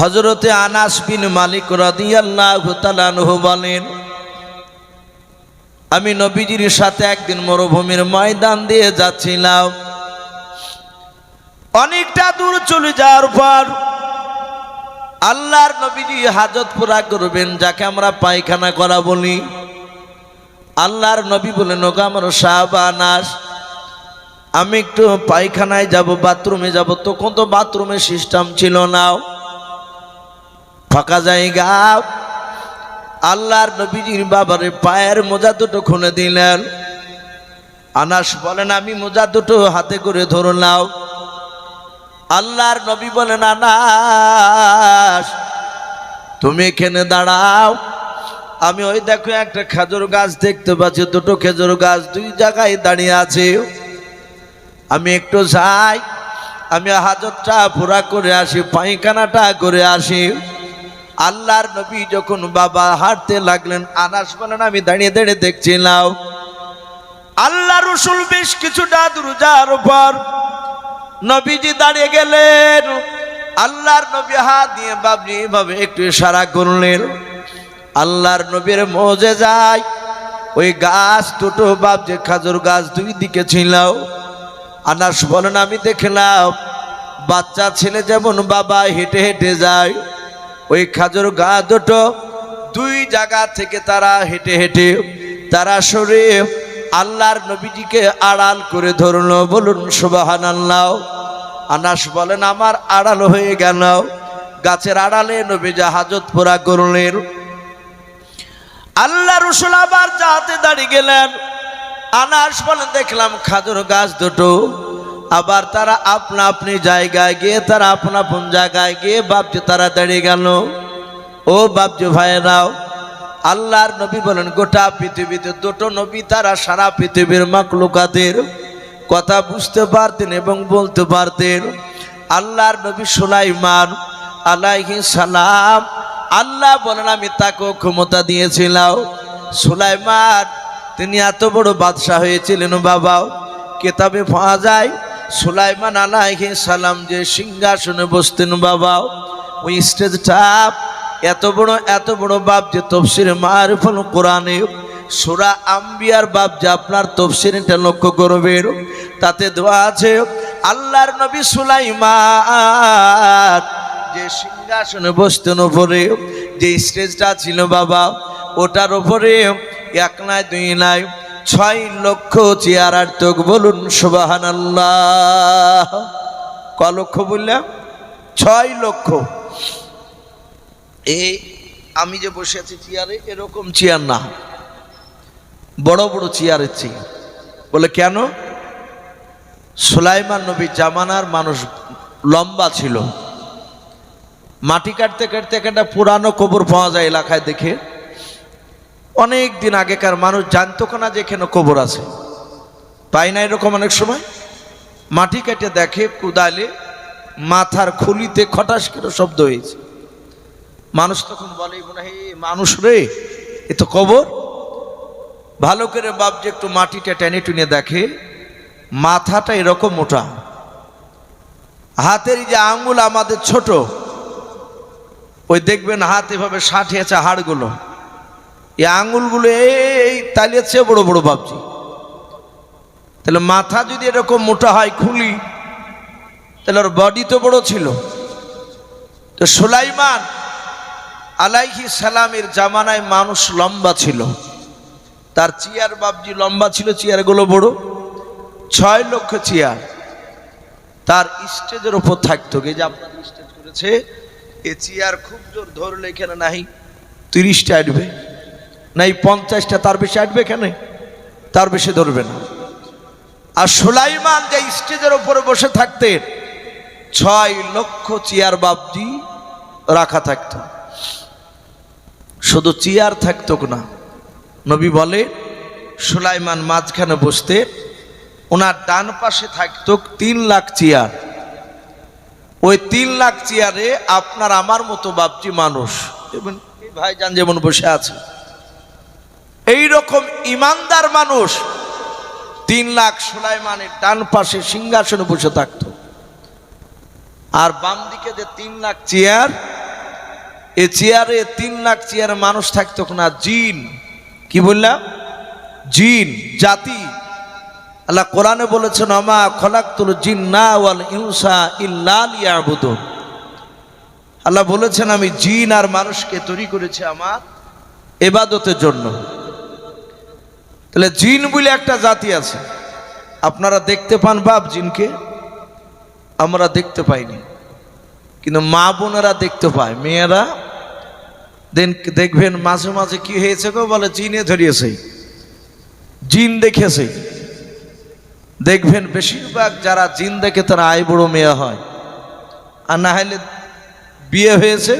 হযরতে আনাস বিন মালিক রাদিয়াল্লাহু তাআলা আনহু বলেন, আমি নবীজির সাথে একদিন মরুভূমির ময়দান দিয়ে যাচ্ছিলাম। অনেকটা দূর চলে যাওয়ার পর আল্লাহর নবীজি হাজত পুরা করবেন, যাকে আমরা পায়খানা করা বলি। আল্লাহর নবী বলেন, ওগো আমার সাহাবা আনাস, আমি একটু পায়খানায় যাব, বাথরুমে যাব। তখন তো বাথরুমের সিস্টেম ছিল না, ফাঁকা জায়গা। আল্লাহর নবীজির বাবারে পায়ের মোজা দুটো খুলে দিলেন। আনাস বলেন, আমি মোজা দুটো হাতে করে ধরলাম। আল্লাহর নবী বলেন, আনাস তুমি এখানে দাঁড়াও, আমি ওই দেখো একটা খেজুর গাছ দেখতে পাচ্ছি, দুটো খেজুর গাছ দুই জায়গায় দাঁড়িয়ে আছে। আমি একটু যাই, আমি হাজতটা পুরা করে আসি, পায়খানাটা করে আসি। আল্লাহর নবী যখন বাবা হাঁটতে লাগলেন, আনাস বলেন, আমি দাঁড়িয়ে দাঁড়িয়ে দেখছিলাম। আল্লাহ রাসূল বেশ কিছুটা দূর যাওয়ার পর নবীজি দাঁড়িয়ে গেলেন। আল্লাহর নবী হাত দিয়ে বাবজি ভাবে একটু ইশারা করলেন। আল্লাহর নবীর মুজিজায় ওই গাছ দুটো বাবজি খেজুর গাছ দুই দিকে ছিল। আনাস বলেন, আমি দেখলাম বাচ্চা ছেলে যেমন বাবা হেঁটে হেঁটে যায়, ওই খেজুর গাছ দুটো দুই জায়গা থেকে তারা হেঁটে হেঁটে তারা সরে আল্লাহর নবীজিকে আড়াল করে ধরলো। বলুন সুবহানাল্লাহ। আনাস বলেন, আমার আড়াল হয়ে গেল। গাছের আড়ালে নবীজি হাজত পুরা করলেন। আল্লাহ রাসূল আবার যাতে দাঁড়িয়ে গেলেন। আনাস বলেন, দেখলাম খেজুর গাছ দুটো আবার তারা আপনা আপনি জায়গায় গিয়ে তারা আপন আপন জায়গায় গিয়ে বাপজি তারা দাঁড়িয়ে গেল। ও বাপজি ভাইরাও, আল্লাহর নবী বলেন, গোটা পৃথিবীতে দুটো নবী তারা সারা পৃথিবীর মাখলুকাতের কথা বুঝতে পারতেন এবং বলতে পারতেন। আল্লাহর নবী সুলাইমান আলাইহিস সালাম, আল্লাহ বলেন, আমি তাকে ক্ষমতা দিয়েছিলাম। সুলাইমান তিনি এত বড় বাদশাহ হয়েছিলেন বাবা। কিতাবে পাওয়া যায় সুলাইমান আলাইহিস সালাম যে সিংহাসনে বসতেন বাবা, ওই স্টেজটা এত বড় বাপ যে তফসির মারিফুল কোরআনে সূরা আম্বিয়ার বাপ যে আপনার তফসিরটা লক্ষ্য করবেন, তাতে দেওয়া আছে আল্লাহর নবী সুলাইমান যে সিংহাসনে বসতেন, উপরে যে স্টেজটা ছিল বাবা, ওটার উপরে এক নয় দুই নয় 6 লক্ষ চেয়ার আর তোক। বলুন সুবহানাল্লাহ। ক লক্ষ বললাম? 6 লক্ষ। এই আমি যে বসে আছি চেয়ারে, এরকম চেয়ার না, বড় বড় চেয়ারের চেয়ার। বলে কেন? সুলাইমান নবী জামানার মানুষ লম্বা ছিল। মাটি কাটতে কাটতে একটা পুরানো কবর পাওয়া যায় এলাকায়, দেখে অনেক দিন আগেকার মানুষ জানতো না যে এখানে কবর আছে, পাই না এরকম অনেক সময়। মাটি কেটে দেখে, কুদালে মাথার খুলিতে খটাস করে শব্দ হয়েছে। মানুষ তখন বলে, হে মানুষ রে, এ তো কবর। ভালো করে বাপজি একটু মাটিটা টেনে টুনে দেখে, মাথাটা এরকম মোটা, হাতের যে আঙ্গুল আমাদের ছোট, ওই দেখবেন হাত এভাবে সাঁটিয়েছে হাড়গুলো, এই আঙ্গুলগুলো এই তালির চেয়ে বড় বড় বাপজি। তাহলে মাথা যদি এরকম মোটা হয় খুলি, তাহলে ওর বডি তো বড় ছিল। তো সুলাইমান আলাইহিস সালামের জামানায় মানুষ লম্বা ছিল, তার চেয়ার বাপজি লম্বা ছিল, চেয়ারগুলো বড়। 6 লক্ষ চেয়ার তার স্টেজের ওপর থাকতো। এই যে আপনার স্টেজ করেছে, এই চেয়ার খুব জোর ধরলে এখানে নাই 30টা আসবে, নাই 50টা, তার বেশি আসবে এখানে, তার বেশি ধরবে না। আর সুলাইমান যে স্টেজের ওপরে বসে থাকতেন, 6 লক্ষ চেয়ার বাপজি রাখা থাকতো। শুধু চেয়ার থাকতো না, নবী বলে সুলাইমান মাঝখানে বসতে, ওনার ডান পাশে থাকতো 3 লাখ চেয়ার। ওই 3 লাখ চেয়ারে আপনার আমার মতো বাপজি মানুষ, এবং এই ভাইজান যেমন বসে আছে, এইরকম ইমানদার মানুষ 3 লাখ সুলাইমানের ডান পাশে সিংহাসনে বসে থাকতো। আর বাম দিকে যে 3 লাখ চেয়ার, এ চেয়ারে 3 লাখ চেয়ারে মানুষ থাকতো না, জিন। কি বললাম? জিন জাতি। আল্লাহ কোরআনে বলেছেন, আমা খলাকতুল জিন্না ওয়াল ইনসা ইল্লা লিয়াবুদুন। আল্লাহ বলেছেন, আমি জিন আর মানুষকে তৈরি করেছি আমার ইবাদতের জন্য। তাহলে জিন বলে একটা জাতি আছে। আপনারা দেখতে পান বাপ জিনকে? আমরা দেখতে পাইনি, কিন্তু মা বোনেরা দেখতে পায়। মেয়েরা দেখবেন মাঝে মাঝে কি হয়েছে গো, বলে জিনে ধরিয়েছে, জিন দেখেছে। দেখবেন বেশিরভাগ যারা জিন দেখে তারা আই বড় মেয়ে হয়, আর না হলে বিয়ে হয়েছে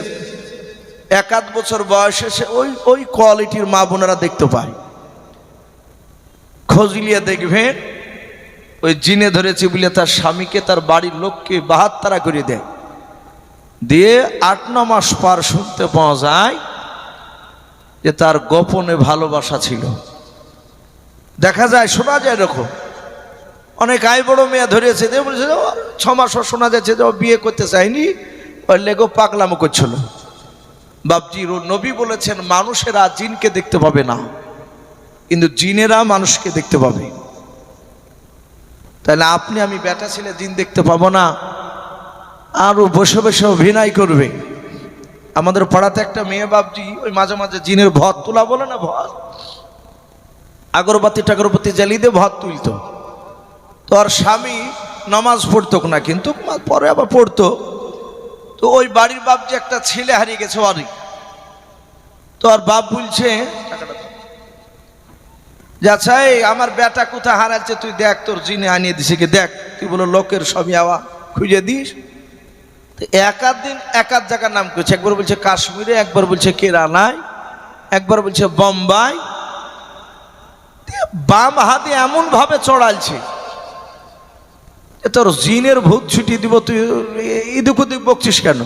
1-8 বছর বয়স এসে ওই কোয়ালিটির মা বোনেরা দেখতে পায়। খোঁজলিয়ে দেখবেন ওই জিনে ধরেছে বলে তার স্বামীকে, তার বাড়ির লোককে 72 করে দেয়, দিয়ে 8-9 মাস পর শুনতে পাওয়া যায় যে তার গোপনে ভালোবাসা ছিল। দেখা যায়, শোনা যায় এরকম অনেক আই বড় মেয়ে ধরেছে, দিয়ে বলছে 6 মাস শোনা যাচ্ছে যে ও বিয়ে করতে চায়নি, ওই লেগো পাগলামো করছিল। বাপজি, নবী বলেছেন মানুষেরা জিনকে দেখতে পাবে না, কিন্তু জিনেরা মানুষকে দেখতে পাবে। তাহলে আপনি আমি বেটা ছেলে জিন দেখতে পাবো না, আরো বসে বসে অভিনয় করবে। আমাদের পাড়াতে একটা মেয়ে বাপজি, ওই মাঝে মাঝে জিনের ভর তোলা বলে না, ভর আগরবাতি টাগরবাতি জ্বালিয়ে দিয়ে ভর তুলতো। তো আর স্বামী নামাজ পড়তো না, কিন্তু পরে আবার পড়তো। তো ওই বাড়ির বাপ যে একটা ছেলে হারিয়ে গেছে বাড়ি, তো আর বাপ বলছে যে আচ্ছা এই আমার বেটা কোথায় হারাচ্ছে, তুই দেখ, তোর জিনে আনিয়ে দিছে কি দেখ। তুই বলো লোকের সবই আওয়া খুঁজে দিস। তো একাধ দিন একাধ জায়গার নাম করছে, একবার বলছে কাশ্মীরে, একবার বলছে কেরালায়, একবার বলছে বোম্বাই। বাম হাতে এমন ভাবে চড়ালছে, তোর জিনের ভূত ছুটি দিব, তুই এদিক ওদিক বকছিস কেন?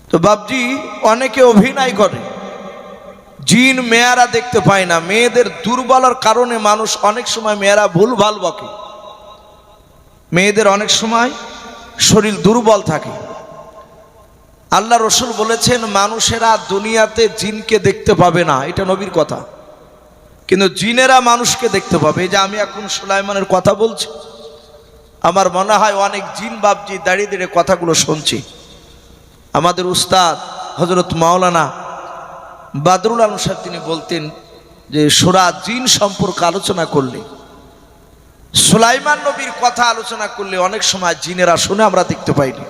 তো বাপজি, অনেকে অভিনয় করে। জিন মেয়েরা দেখতে পায় না, মেয়েদের দুর্বলার কারণে মানুষ অনেক সময় মেয়েরা ভুলভাল বকে। মেয়েদের অনেক সময় শরীর দুর্বল থাকে। আল্লাহ রসুল বলেছেন মানুষেরা দুনিয়াতে জিনকে দেখতে পাবে না, এটা নবীর কথা, কিন্তু জিনেরা মানুষকে দেখতে পাবে। এই যে আমি এখন সুলাইমানের কথা বলছি, আমার মনে হয় অনেক জিন বাপজি দাঁড়িয়ে দাঁড়িয়ে কথাগুলো শুনছি। আমাদের উস্তাদ হযরত মাওলানা বাদরুল আলম সাহেব তিনি বলতেন যে সূরা জিন সম্পর্কে আলোচনা করলে, সুলাইমান নবীর কথা আলোচনা করলে অনেক সময় জিনেরা শুনে, আমরা দেখতে পাইনি।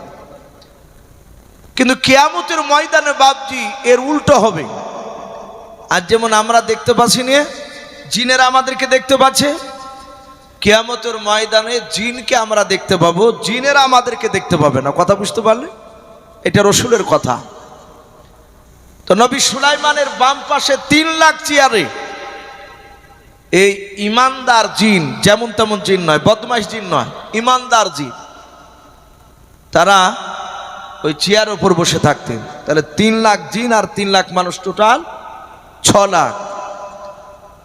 কিন্তু কিয়ামতের ময়দানে বাপজি এর উল্টো হবে। আর যেমন আমরা দেখতে পাচ্ছি না, জিনেরা আমাদেরকে দেখতে পাচ্ছে, কিয়ামতের ময়দানে জিনকে আমরা দেখতে পাবো, জিনেরা আমাদেরকে দেখতে পাবে না। কথা বুঝতে পারলে? এটা রসুলের কথা। তো নবী সুলাইমানের বাম পাশে 3 লাখ চেয়ারে এই ইমানদার জিন, যেমন তেমন জিন নয়, বদমাইশ জিন নয়, ইমানদার জিন, তারা ওই চেয়ার উপর বসে থাকতেন। তাহলে 3 লাখ জিন আর 3 লাখ মানুষ, টোটাল 6 লাখ।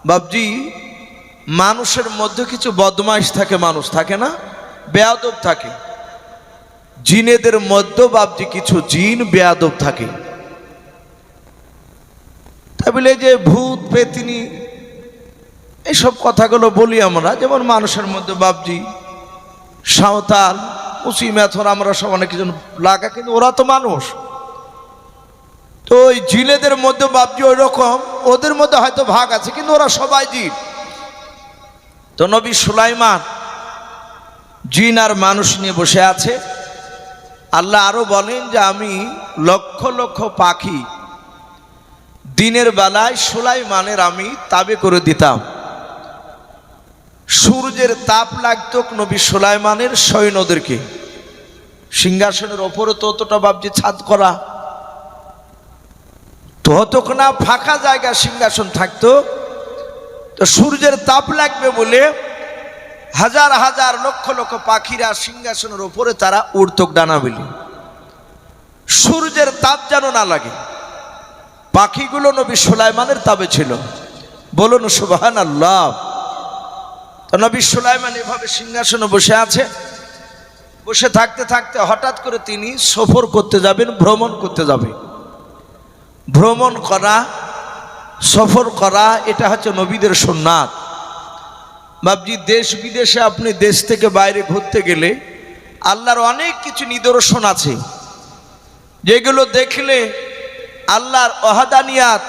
বাবজি, মানুষের মধ্যে কিছু বদমাইশ থাকে, মানুষ থাকে না, বেয়াদব থাকে। জিনেদের মধ্যে বাবজি কিছু জিন বেয়াদব থাকে। তাই বলে যে ভূত পেতিনি এইসব কথাগুলো বলি আমরা, যেমন মানুষের মধ্যে বাবজি সাঁওতাল উঁচি মেথর আমরা সব অনেক কিছু লাগা, কিন্তু ওরা তো মানুষ। তো ওই জিনেদের মধ্যে বাবজি ওই রকম, ওদের মধ্যে হয়তো ভাগ আছে, কিন্তু ওরা সবাই জিন। তো নবী সুলাইমান জিন আর মানুষ নিয়ে বসে আছে। আল্লাহ আরো বলেন যে আমি লক্ষ লক্ষ পাখি দিনের বেলায় সুলাইমানের আমি তাবে করে দিতাম। সূর্যের তাপ লাগতো নবী সুলাইমানের সৈন্যদেরকে। সিংহাসনের ওপরে তো অতটা বাবজি ছাদ করা তো হতো না, ফাঁকা জায়গা সিংহাসন থাকতো। তো সূর্যের তাপ লাগবে বলে হাজার হাজার লক্ষ লক্ষ পাখিরা সিংহাসনের ওপরে তারা উড়তক ডানা বিলি, সূর্যের তাপ যেন না লাগে। পাখিগুলো নবী সুলাইমানের তাবে ছিল, বলুন সুবহানাল্লাহ। তো নবী সুলাইমান এভাবে সিংহাসনে বসে আছে। বসে থাকতে থাকতে হঠাৎ করে তিনি সফর করতে যাবেন, ভ্রমণ করতে যাবেন। ভ্রমণ করা, সফর করা, এটা হচ্ছে নবীদের সুন্নাত। বাবজি, দেশ বিদেশে আপনি দেশ থেকে বাইরে ঘুরতে গেলে আল্লাহর অনেক কিছু নিদর্শন আছে, যেগুলো দেখলে আল্লাহর ওয়াহদানিয়াত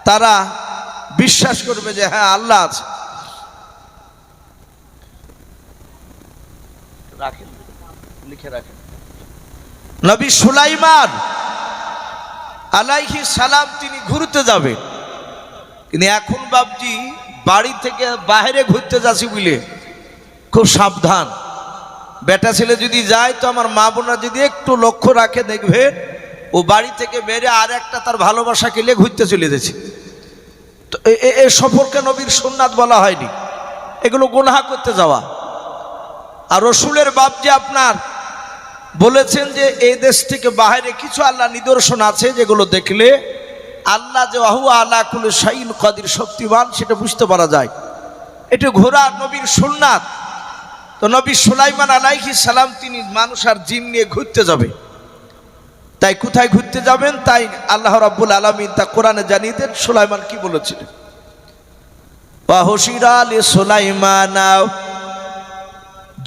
তারা বিশ্বাস করবে যে হ্যাঁ আল্লাহ আছে। রাখেন, লিখে রাখেন। নবী সুলাইমান আলাইহিস সালাম তিনি ঘুরতে যাবে, কিন্তু এখন বাবজি বাড়ি থেকে বাইরে ঘুরতে যাচ্ছি বলে খুব সাবধান। বেটা ছেলে যদি যায় তো আমার মা বোনরা যদি একটু লক্ষ্য রাখে দেখবে ও বাড়ি থেকে বেরে আর একটা তার ভালোবাসা কেলে ঘুরতে চলে যাচ্ছে। তো এ সফরকে নবীর সুন্নাত বলা হয়নি, এগুলো গুনাহ করতে যাওয়া। আর রসুলের বাপ যে আপনার বলেছেন যে এই দেশ থেকে বাইরে কিছু আল্লাহ নিদর্শন আছে যেগুলো দেখলে আল্লাহ যে ওয়া আলা কুল্লি শাইইন কাদির, শক্তিমান, সেটা বুঝতে পারা যায়। এটা ঘোরা নবীর সুন্নাত। তো নবী সুলাইমান আলাইহিস সালাম তিনি মানুষ আর জিন নিয়ে ঘুরতে যাবে। তাই কোথায় ঘুরতে যাবেন তাই আল্লাহ রাব্বুল আলামিন তা কোরআনে জানিয়ে দেন। সুলাইমান কি বলেছিলেন? ওয়া হুশিরা লি সুলাইমানা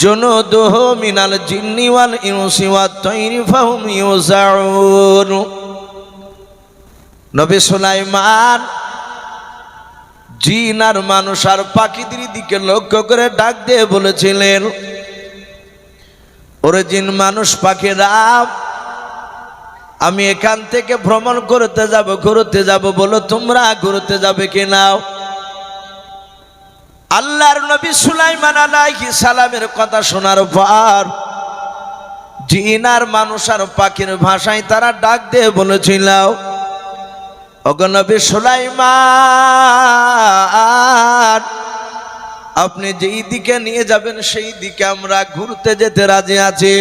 জুনুদুহু মিনাল জিন্নি ওয়াল ইনসি ওয়াত তায়রি ফাহুম ইউজাউন। নবী সুলাইমান জিন আর মানুষ আর পাখিদের দিকে লক্ষ্য করে ডাক দিয়ে বলেছিলেন, ওরে জিন মানুষ পাখিরা, আমি এখান থেকে ভ্রমণ ঘুরতে যাব, বলো তোমরা ঘুরতে যাবে কিনা? আল্লাহর নবী সুলাইমান আলাইহিস সালামের কথা শোনার পর জিন আর মানুষ আর পাখির ভাষায় তারা ডাক দিয়ে বলেছিল, ওগো নবী সুলাইমান, আপনি যেই দিকে নিয়ে যাবেন সেই দিকে আমরা ঘুরতে যেতে রাজি আছি।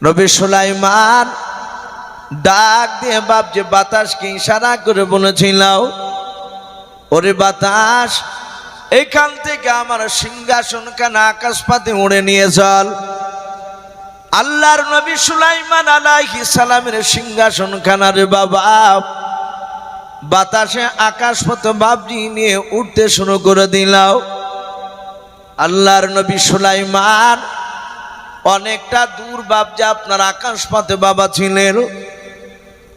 নবী সুলাইমান ডাক দিয়ে বাপ যে বাতাসকে ইশারা করে বলেছিল, ওরে বাতাস, এখান থেকে আমার সিংহাসন খানা আকাশ পাতে উড়ে নিয়ে চল। আল্লাহর নবী সুলাইমান আলাইহিস সালামের সিংহাসন খানা রে বাবা বাতাসে আকাশ পথে বাবজি নিয়ে উঠতে শুরু করে দিল। আল্লাহর নবী সুলাইমান অনেকটা দূর বাবজি আপনার আকাশ পথে বাবা ছিলেন।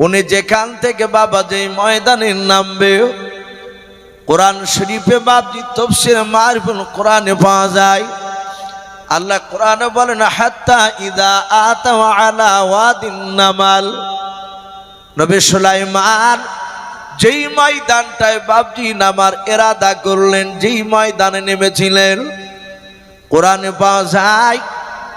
উনি যেখান থেকে বাবা যেই ময়দানে নামবে, কোরআন শরীফে বাবজি তাফসীর মারিফুল কোরআনে পাওয়া যায়। আল্লাহ কোরআনে বলেন, হাত্তা ইদা আতাও আলা ওয়াদিন নামাল। নবী সুলাইমান যেই ময়দানটায় বাবজি নামার ইরাদা করলেন, যেই ময়দানে নেমেছিলেন, কোরআনে পাওয়া যায়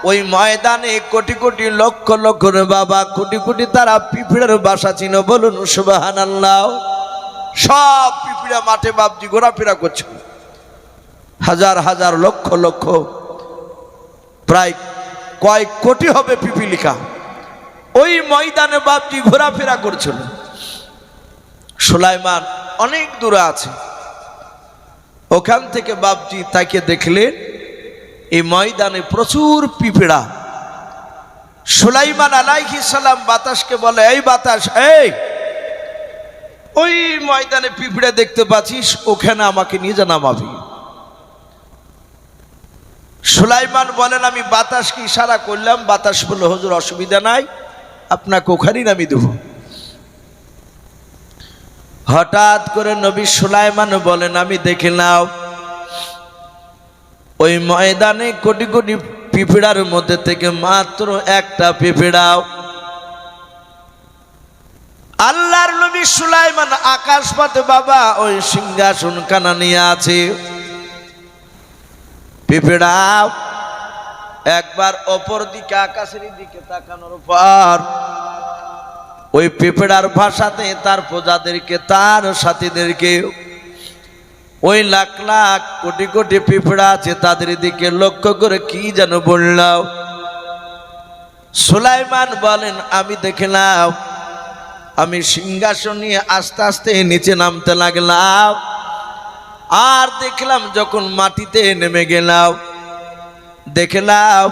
ওই ময়দানে কোটি কোটি লক্ষ লক্ষ বাবা কোটি কোটি তারা পিঁপড়ের বাসা ছিল। বলুন সুবহানাল্লাহ। সব পিঁপড়া মাঠে বাবজি ঘোরাফেরা করছে, হাজার হাজার লক্ষ লক্ষ, প্রায় কয়েক কোটি হবে পিপিলিকা ওই ময়দানে বাবজি ঘোরাফেরা করছিল। সুলাইমান অনেক দূরে আছে, ওখান থেকে বাবজি তাকে দেখলেন এই ময়দানে প্রচুর পিঁপড়া। সুলাইমান আলাইহিস সালাম বাতাসকে বলে, এই বাতাস, এই ওই ময়দানে পিঁপড়া দেখতে পাচ্ছিস, ওখানে আমাকে নিয়ে যা, নামাবি। সুলাইমান বলেন, আমি বাতাসকে ইশারা করলাম, বাতাস বলল, হুজুর অসুবিধা নাই, আপনাকে ওখানেই নামিয়ে দেব। হঠাৎ করে নবী সুলাইমান বলেন, আমি দেখে নাও ওই ময়দানে কোটি কোটি পিঁপড়ার মধ্যে থেকে মাত্র একটা পিঁপড়াও। আল্লাহর নবী সুলাইমান আকাশ পথে বাবা ওই সিংহাসন খানা নিয়ে আছে। পিঁপড়া একবার অপর দিকে আকাশের দিকে তাকানোর পর ওই পিঁপড়ার ভাষাতে তার প্রজাদেরকে, তার সাথীদেরকে, ওই লাখ লাখ কোটি কোটি পিঁপড়া আছে তাদের দিকে লক্ষ্য করে কি যেন বললাম। সুলাইমান বলেন, আমি দেখলাম, আমি সিংহাসন নিয়ে আস্তে আস্তে নিচে নামতে লাগলাম, আর দেখলাম যখন মাটিতে নেমে গেলাম, দেখলাম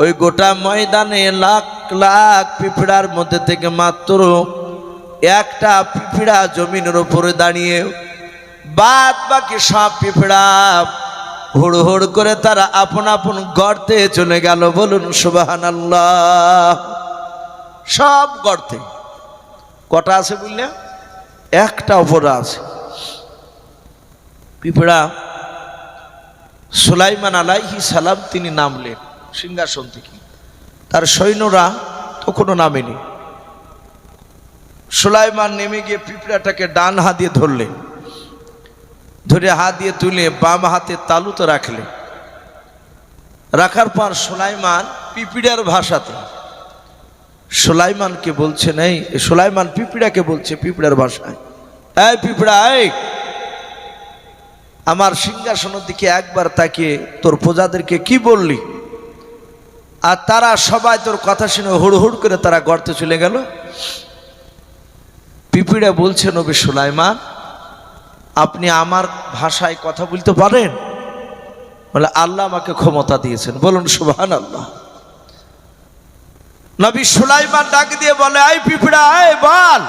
ওই গোটা ময়দানে লাখ লাখ পিঁপড়ার মধ্যে থেকে মাত্র একটা পিঁপড়া জমিনের উপরে দাঁড়িয়ে, বাদ বাকি সব পিঁপড়া হুড় হুড় করে তারা আপন আপন গর্তে চলে গেল। বলুন সুবহানাল্লাহ। সব গর্তে। কটা আছে বুঝলে? একটা উপরে আছে। পিঁপড়া সুলাইমান আলাইহিস সালাম তিনি নামলেন সিংহাসন থেকে, তার সৈন্যরা তখনও নামেনি। সুলাইমান নেমে গিয়ে পিঁপড়াটাকে ডান হাত দিয়ে ধরলেন, ধরে হাত দিয়ে তুলে বাম হাতে তালুতে রাখলেন। রাখার পর সুলাইমান পিঁপড়ার ভাষাতে সুলাইমানকে বলছে, এই সুলাইমান পিঁপড়াকে বলছে পিঁপড়ার ভাষায়, এই পিঁপড়া, এই আমার সিংহাসনের দিকে একবার তাকিয়ে তোর প্রজাদেরকে কি বললি? আর তারা সবাই তোর কথা শুনে হুড় হুড় করে তারা গর্তে চলে গেল। পিঁপড়া বলছে, নবী সুলাইমান, আপনি আমার ভাষায় কথা বলতে পারেন? বলে, আল্লাহ আমাকে ক্ষমতা দিয়েছেন। বলুন সুবহানাল্লাহ। নবী সুলাইমান ডাক দিয়ে বলে, এই পিঁপড়া, এই বল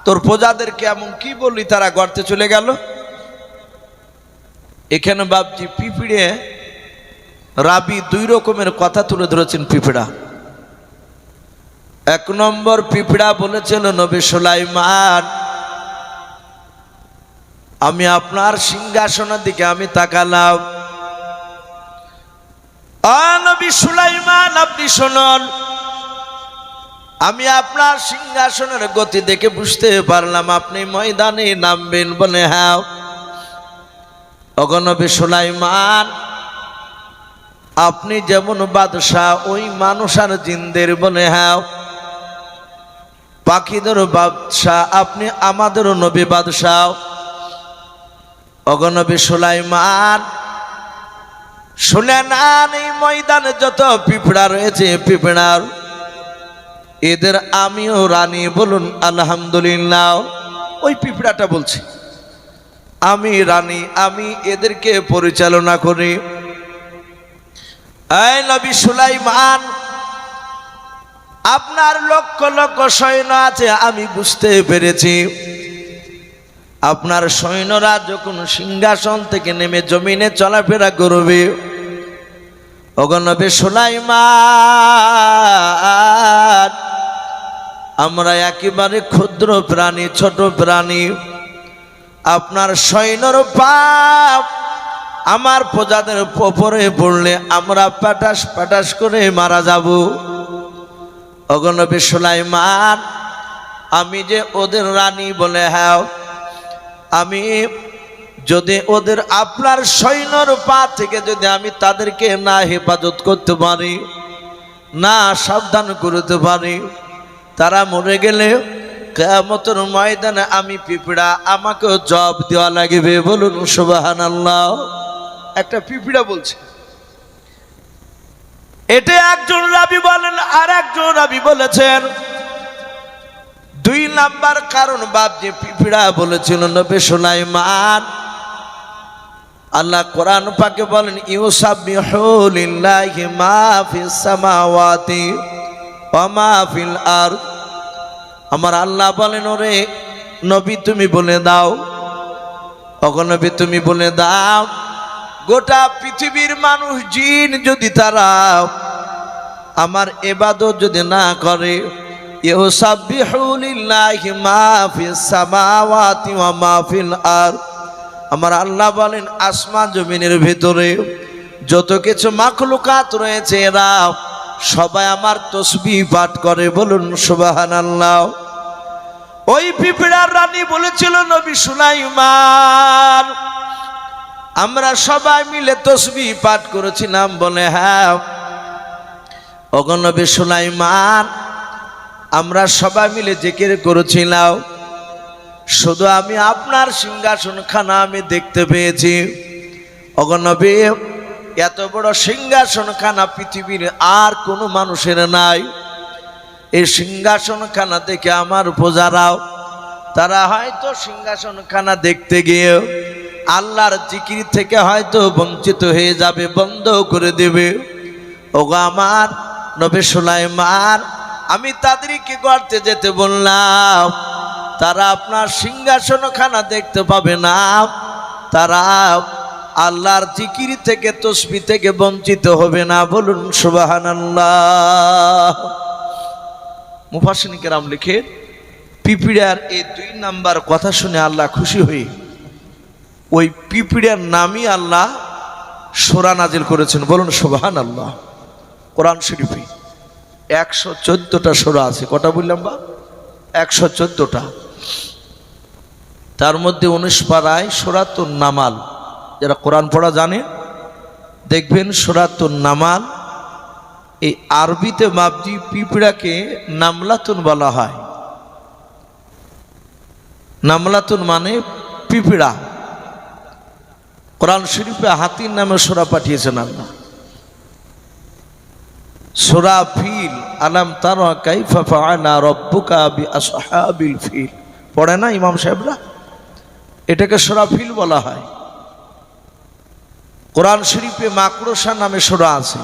তোর প্রজাদেরকে এমন কি বললি তারা গর্তে চলে গেল? এখানে বাপজি পিঁপড়ে রাবি দুই রকমের কথা তুলে ধরেছেন। পিঁপড়া এক নম্বর পিঁপড়া বলেছিল, নবী সুলাইমান, আমি আপনার সিংহাসনের দিকে আমি তাকালাম, নবী সুলাইমান আপনি শুনুন, আমি আপনার সিংহাসনের গতি দেখে বুঝতে পারলাম আপনি ময়দানে নামবেন। বলে, হ্যাঁ। ওগো নবী সুলাইমান, আপনি যেমন বাদশাহ ওই মানুষ আর জিনদের। বলে, হ্যাঁ। পাখিদের বাদশাহ আপনি, আমাদেরও নবী বাদশাহ। ওগো নবী সুলাইমান, শুনে নেন, এই ময়দানে যত পিঁপড়া রয়েছে পিঁপড়ার এদের আমিও রানী। বলুন আলহামদুলিল্লাহ। ওই পিঁপড়াটা বলছে, আমি রানী, আমি এদেরকে পরিচালনা করি। এই নবী সুলাইমান, আপনার লক্ষ লক্ষ সৈন্য আছে, আমি বুঝতে পেরেছি। আপনার সৈন্যরা যখন সিংহাসন থেকে নেমে জমিনে চলাফেরা করবে, ওগো নবী সুলাইমান, আমরা একেবারে ক্ষুদ্র প্রাণী, ছোট প্রাণী। আপনার সৈন্যর পাপ আমার প্রজাদের উপরে পড়লে আমরা পাটাস পাটাস করে মারা যাব। ওগো নবী সুলাইমান, আমি যে ওদের রানী। বলে, হ্যাঁ। আমি যদি ওদের আপনার সৈন্যর পা থেকে যদি আমি তাদেরকে না হেফাজত করতে পারি, না সাবধান করতে পারি, তারা মরে গেলে কিয়ামতের ময়দানে আমি পিঁপড়া, আমাকেও জবাব দেওয়া লাগবে। বলুন সুবহানাল্লাহ। একটা পিঁপড়া বলছে। এটা একজন রাবী বলেন, আর একজন রাবী বলেছেন দুই নাম্বার কারণ বাপজি পিঁপড়া বলেছিল নবী সুলাইমান। আল্লাহ কোরআন পাকে বলেন, ইউসাব্বিহু লিল্লাহি মা ফিস সামাওয়াতি ওয়া মা ফিল আরদ। আমার আল্লাহ বলেন, ওরে নবী তুমি বলে দাও, ওগো নবী তুমি বলে দাও, গোটা পৃথিবীর মানুষ জিন যদি তারা আমার ইবাদত যদি না করে, ইউসাব্বিহু লিল্লাহি মা ফিস সামাওয়াতি ওয়া মা ফিল আরদ। আমার আল্লাহ বলেন, আসমান জমিনের ভিতরে যত কিছু মাখলুকাত রয়েছে এরা সবাই আমার তসবিহ পাঠ করে। বলুন সুবহানাল্লাহ। ওই পিঁপড়ার রানী বলেছিল, নবী সুলাইমান, আমরা সবাই মিলে তসবিহ পাঠ করেছিলাম। বলে, হ্যাঁ। ওগো নবী সুলাইমান, আমরা সবাই মিলে জিকির করেছিলাম, শুধু আমি আপনার সিংহাসন খানা আমি দেখতে পেয়েছি। ওগো নবী, এত বড় সিংহাসন খানা পৃথিবীর আর কোনো মানুষের নাই। এই সিংহাসন খানা দেখে আমার প্রজারাও তারা হয়তো সিংহাসন খানা দেখতে গিয়ে আল্লাহর জিকির থেকে হয়তো বঞ্চিত হয়ে যাবে, বন্ধ করে দেবে। ওগো আমার নবী সুলাইমান, আমি তাদেরকে গর্তে যেতে বললাম, তারা আপনার সিংহাসনখানা দেখতে পাবে না, তারা আল্লাহর জিকির থেকে তসবিহ থেকে বঞ্চিত হবে না। বলুন সুবহানাল্লাহ। মুফাসসিরিন কেরাম লিখে, পিপিড়ার এই 2 নাম্বার কথা শুনে আল্লাহ খুশি হয়ে ওই পিপিড়ার নামই আল্লাহ সূরা নাজিল করেছেন। বলুন সুবহানাল্লাহ। কোরআন শরীফে 114টা সূরা আছে। কটা বললাম বা? 114টা। তার মধ্যে 19 পারায় সূরাতুন নামাল, যারা কোরআন পড়া জানে দেখবেন সূরাতুন নামাল, এই আরবিতে মাবজি পিপিড়াকে নামলাতুন বলা হয়। নামলাতুন মানে পিপিড়া। কোরআন শরীফে হাতির নামে সূরা পাঠিয়েছেন আল্লাহ। সূরা ফিল, আলাম তারা কাইফা ফাআলা রাব্বুকা বিআসহাবিল ফিল, পড়ে না ইমাম সাহেবরা? এটাকে সূরা ফিল বলা হয়। কোরআন শরীফে মাকড়সা নামে সূরা আছে।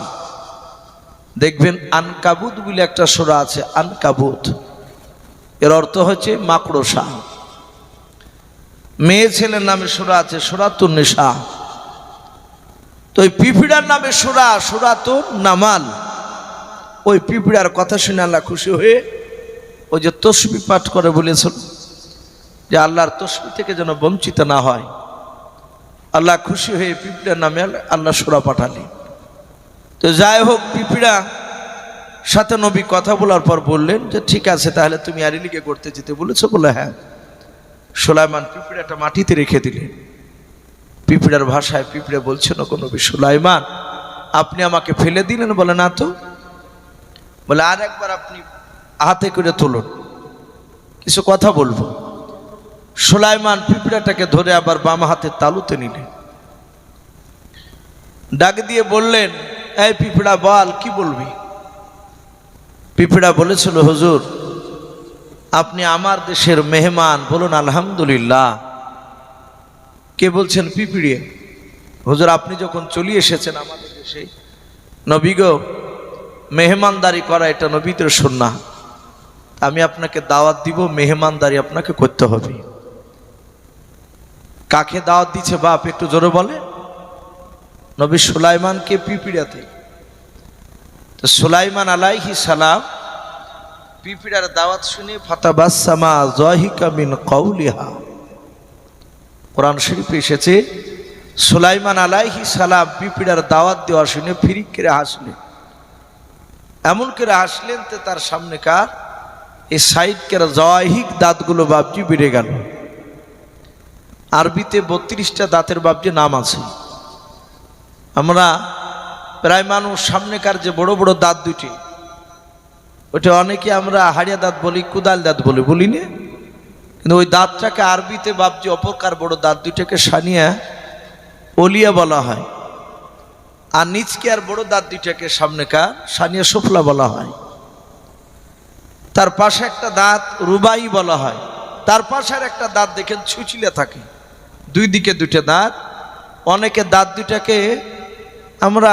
দেখবেন আনকাবুত বলে একটা সূরা আছে, আনকাবুত, এর অর্থ হচ্ছে মাকড়সা। মেয়ে ছেলের নামে সূরা আছে, সূরাতুন নিসা। তো ওই পিপিড়ার নামে সূরা, সূরাতুন নামাল। ওই পিপিড়ার কথা শুনে আল্লাহ খুশি হয়ে ওই যে তসবিহ পাঠ করে বলেছিল যে আল্লাহর তসবিহ থেকে যেন বঞ্চিত না হয়, আল্লাহ খুশি হয়ে পিপিড়ার নামে আল্লাহ সূরা পাঠালেন। তো যাই হোক, পিপিড়া সাথে নবী কথা বলার পর বললেন যে ঠিক আছে, তাহলে তুমি আরিলিকে করতে যেতে বলেছো? বলে হ্যাঁ। সুলাইমান পিপিড়াটা মাটিতে রেখে দিলেন। পিপিড়ার ভাষায় পিপিড়া বলছেন, ওগো নবী সুলাইমান, আপনি আমাকে ফেলে দিলেন? বলে না তো। বলে আর একবার আপনি হাতে করে তুলুন, কিছু কথা বলবো। সুলাইমান পিপিড়াটাকে ধরে আবার বাম হাতে তালুতে নিলেন, ডাক দিয়ে বললেন, এই পিপিড়া বল, কি বলবি? পিপিড়া বলেছিল, হুজুর আপনি আমার দেশের মেহমান। বলুন আলহামদুলিল্লাহ। কে বলছেন? পিপিড়ে। হুজুর আপনি যখন চলে এসেছেন আমাদের দেশে, নবী গো, মেহমানদারি করা এটা নবীদের সুন্নাহ। আমি আপনাকে দাওয়াত দিব, মেহমানদারি আপনাকে করতে হবে। কাকে দাওয়াত দিচ্ছে বাপ, একটু জোরে বলে? নবী সুলাইমানকে পিপিড়াতে। তো সুলাইমান আলাইহিস সালাম পিপিড়ার দাওয়াত শুনে ফাতাবাসসামা যাহিকা মিন কাউলিহা। কোরআন শরীফে এসেছে, সুলাইমান আলাইহিস সালাম পিপিড়ার দাওয়াত দেওয়া শুনে ফিরিক করে হাসলেন। এমন করে হাসলেন তো তার সামনেকার এই সাইডকের জয়হিক দাঁতগুলো বাবজি বেড়ে গেল। আরবিতে 32টা দাঁতের বাবজি নাম আছে। আমরা প্রায় মানুষ সামনেকার যে বড় বড় দাঁত দুটি, ওটা অনেকে আমরা হাড়িয়া দাঁত বলি, কুদাল দাঁত বলি, বলি না? কিন্তু ওই দাঁতটাকে আরবিতে বাবজি অপরকার বড় দাঁত দুইটাকে সানিয়া ওলিয়া বলা হয়। আর নিচকে আর বড় দাঁত দুইটাকে সামনেকার সানিয়া সুফলা বলা হয়। তার পাশে একটা দাঁত রুবাই বলা হয়। তার পাশে আর একটা দাঁত দেখেন ছুচিলে থাকে, দুই দিকে দুইটা দাঁত। অনেকে দাঁত দুইটাকে আমরা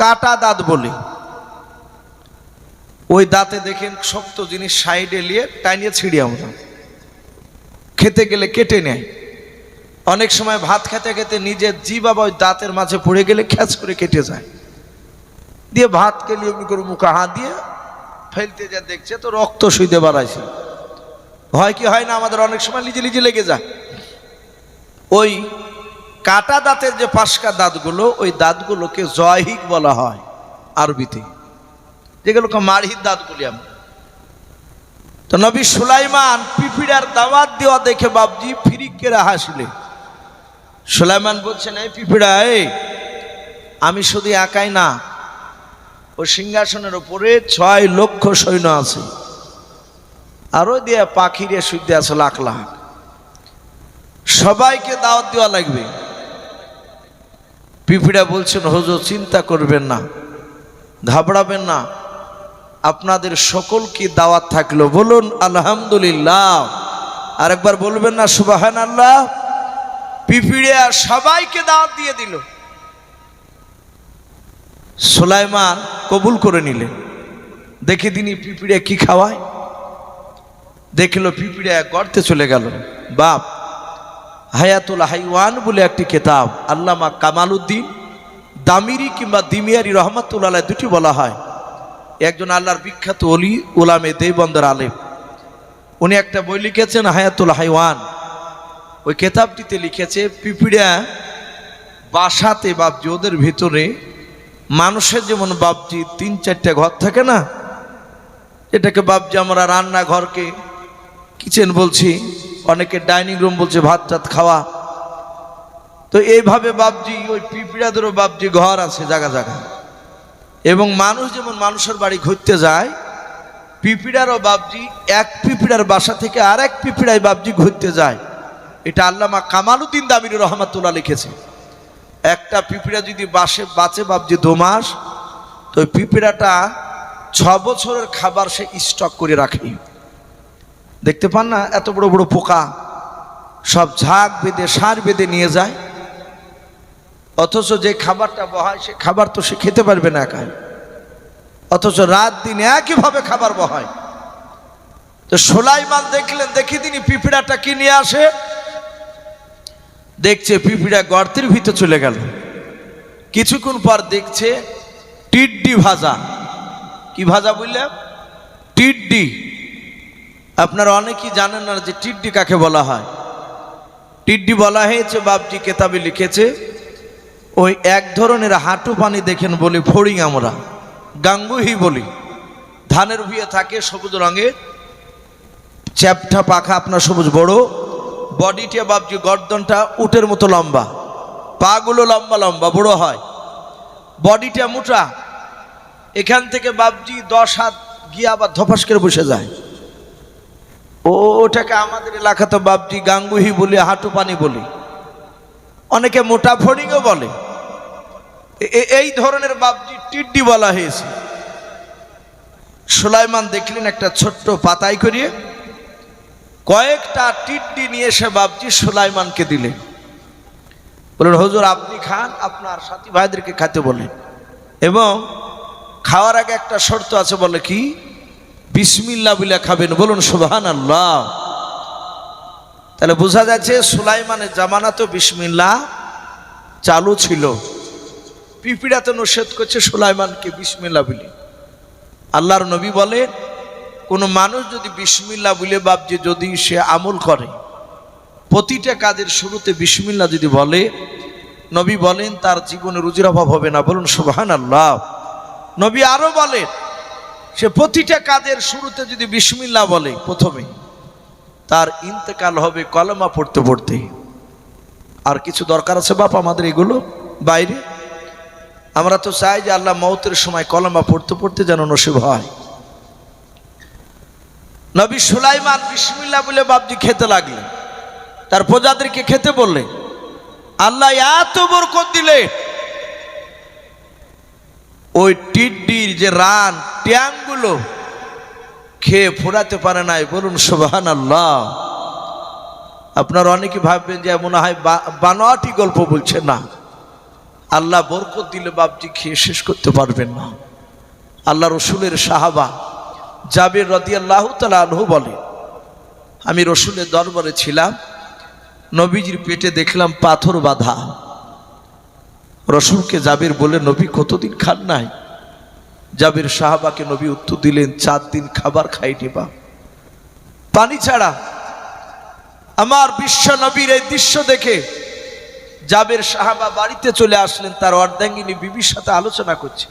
কাটা দাঁত বলি। ওই দাঁতে দেখেন শক্ত জিনিস সাইডে নিয়ে টাইনিয়ে ছিঁড়ি, আমরা খেতে গেলে কেটে নেয়। অনেক সময় ভাত খেতে খেতে নিজের জিহ্বা ওই দাঁতের মাঝে পড়ে গেলে খ্যাচ করে কেটে যায়, দিয়ে ভাত খেলে এমনি করে মুখে হাত দিয়ে ফেলতে যা দেখছে তো রক্ত শুইতে বাড়াইছে। হয় কি হয় না, আমাদের অনেক সময় লিজে লিজে লেগে যায়। ওই কাটা দাঁতের যে পাশকা দাঁতগুলো, ওই দাঁতগুলোকে জয়হিক বলা হয় আরবিতে, যেগুলোকে মারহির দাঁত বলি আমরা। তো নবী সুলাইমান পিপিড়ার দাওয়াত দেওয়া দেখে বাবজি ফিরিকেরা হাসলে। সুলাইমান বলছেন, এই পিপিড়া, এই আমি শুধু একাই না, ওই সিংহাসনের উপরে 6 লক্ষ সৈন্য আছে, আরো দিয়ে পাখিরে শুইতে আছে লাখ লাখ। সবাইকে দাওয়াত দেওয়া লাগবে। পিপিড়া বলছেন, হুজুর চিন্তা করবেন না, ঘাবড়াবেন না, আপনাদের সকলকে দাওয়াত থাকলো। বলুন আলহামদুলিল্লাহ। আরেকবার বলবেন না সুবহানাল্লাহ? পিপিড়া সবাইকে দাওয়াত দিয়ে দিল। সুলাইমান কবুল করে নিলেন। দেখে দিনই পিঁপড়ে কি খাওয়ায়। দেখলো পিঁপড়ে গর্তে চলে গেল। বাপ, হায়াতুল হাইওয়ান বলে একটি কিতাব আল্লামা কামালউদ্দিন দামিরি কিংবা দিমিয়ারি রহমাতুল্লাহ আলাইহি দুটি বলা হয়। একজন আল্লাহর বিখ্যাত ওলি উলামে দেওবন্দের আলেম, উনি একটা বই লিখেছেন হায়াতুল হাইওয়ান। ওই কিতাবটিতে লিখেছে পিঁপড়া বাসাতে বাপজি ওদের ভিতরে মানুষের যেমন বাপজি 3-4টা ঘর থাকে না, এটাকে বাপজি আমরা রান্নাঘরকে কিচেন বলছি, অনেকে ডাইনিং রুম বলছে, ভাত টাত খাওয়া। তো এইভাবে বাপজি ওই পিঁপড়াদেরও বাপজি ঘর আছে জায়গা জায়গা। এবং মানুষ যেমন মানুষের বাড়ি ঘুরতে যায়, পিঁপড়ারও বাপজি এক পিঁপড়ার বাসা থেকে আর এক পিঁপড়ায় বাপজি ঘুরতে যায়। এটা আল্লামা কামালউদ্দিন দামিরি রহমাতুল্লাহ লিখেছে। একটা পিঁপড়া যদি বাঁচে বাপজি 2 মাস, তো ওই পিঁপড়াটা 6 বছরের খাবার সে স্টক করে রাখে। দেখতে পান না এত বড় বড় পোকা সব ঝাঁক বেঁধে সার বেঁধে নিয়ে যায়, অথচ যে খাবারটা বহায় সে খাবার তো সে খেতে পারবে না একাই, অথচ রাত দিন একইভাবে খাবার বহায়। তো সুলাইমান দেখলেন, দেখি তিনি পিঁপড়াটা কি নিয়ে আসে। দেখছে পিঁপড়া গর্তের ভিতর চলে গেল। কিছুক্ষণ পর দেখছে টিড্ডি ভাজা। কি ভাজা বললাম? টিড্ডি। আপনারা অনেকেই জানেন না যে টিড্ডি কাকে বলা হয়। টিড্ডি বলা হয়েছে বাপজি কেতাবে লিখেছে ওই এক ধরনের হাঁটু পানি দেখেন বলি ফড়িং, আমরা গাঙ্গুহি বলি, ধানের ভুঁইয়ে থাকে, সবুজ রঙের, চ্যাপটা পাখা আপনার সবুজ, বড় বডিটা বাপজি, গর্দনটা উটের মতো লম্বা, পাগুলো লম্বা লম্বা বড় হয়, বডিটা মোটা। এখান থেকে বাপজি 10 হাত গিয়ে আবার ধপাস করে বসে যায়। ওটাকে আমাদের এলাকাতে বাপজি গাঙ্গুহি বলি, হাঁটু পানি বলি, অনেকে মোটা ফড়িংও বলে। এই ধরনের বাপজি টিড্ডি বলা হয়েছে। সুলাইমান দেখলেন একটা ছোট্ট পাতায় করিয়ে কয়েকটা টিড্ডি নিয়ে এসে বাপজি সুলাইমানকে দিলেন। বললেন, হুজুর আপনি খান, আপনার সাথী ভাইদেরকে খেতে বলেন, এবং খাওয়ার আগে একটা শর্ত আছে। বলে কি? বিসমিল্লাহ বলে খাবেন। বলুন সুবহানাল্লাহ। তাহলে বোঝা যাচ্ছে সুলাইমানের জামানা তো বিসমিল্লাহ চালু ছিল। পিঁপড়া তো নিষেধ করছে সুলাইমানকে বিসমিল্লাহ বলে। আল্লাহর নবী বলেন, কোন মানুষ যদি বিসমিল্লাহ বলে বাপজি যদি সে আমল করে, প্রতিটা কাজের শুরুতে বিসমিল্লাহ যদি বলে, নবী বলেন তার জীবনে রুজির অভাব হবে না। বলুন সুবহানাল্লাহ। নবী আরো বলেন, সে প্রতিটা কাজের শুরুতে যদি বিসমিল্লাহ বলে প্রথমে, তার ইন্তেকাল হবে কলমা পড়তে পড়তে। আর কিছু দরকার আছে বাপ আমাদের এগুলো বাইরে? আমরা তো চাই যে আল্লাহ মওতের সময় কলমা পড়তে পড়তে যেন নসিব হয়। নবী সুলাইমান বিসমিল্লাহ বলে বাপজি খেতে লাগলেন, তার প্রজাদেরকে খেতে বললেন। আল্লাহ এত বরকত দিলে ওই টিড্ডির যে রান ট্যাংগুলো খেয়ে ফোরাতে পারে নাই। বলুন সুবহানাল্লাহ। আপনারা অনেকে ভাববেন যে মনে হয় বানোয়াটি গল্প বলছে, না, আল্লাহ বরকত দিলে বাপজি খেয়ে শেষ করতে পারবেন না। আল্লাহ রসুলের সাহাবা জাবের রাদিয়াল্লাহু তাআলা আনহু বলে, আমি রসুলের দরবারে ছিলাম, নবীজির পেটে দেখলাম পাথর বাঁধা। রসুলকে জাবের বলে, নবী কতদিন খান নাই? জাবের সাহাবাকে নবী উত্তর দিলেন, 4 দিন খাবার খাইনি বা পানি ছাড়া। আমার বিশ্ব নবীর এই দৃশ্য দেখে জাবের সাহাবা বাড়িতে চলে আসলেন, তার অর্ধাঙ্গিনী বিবির সাথে আলোচনা করছে।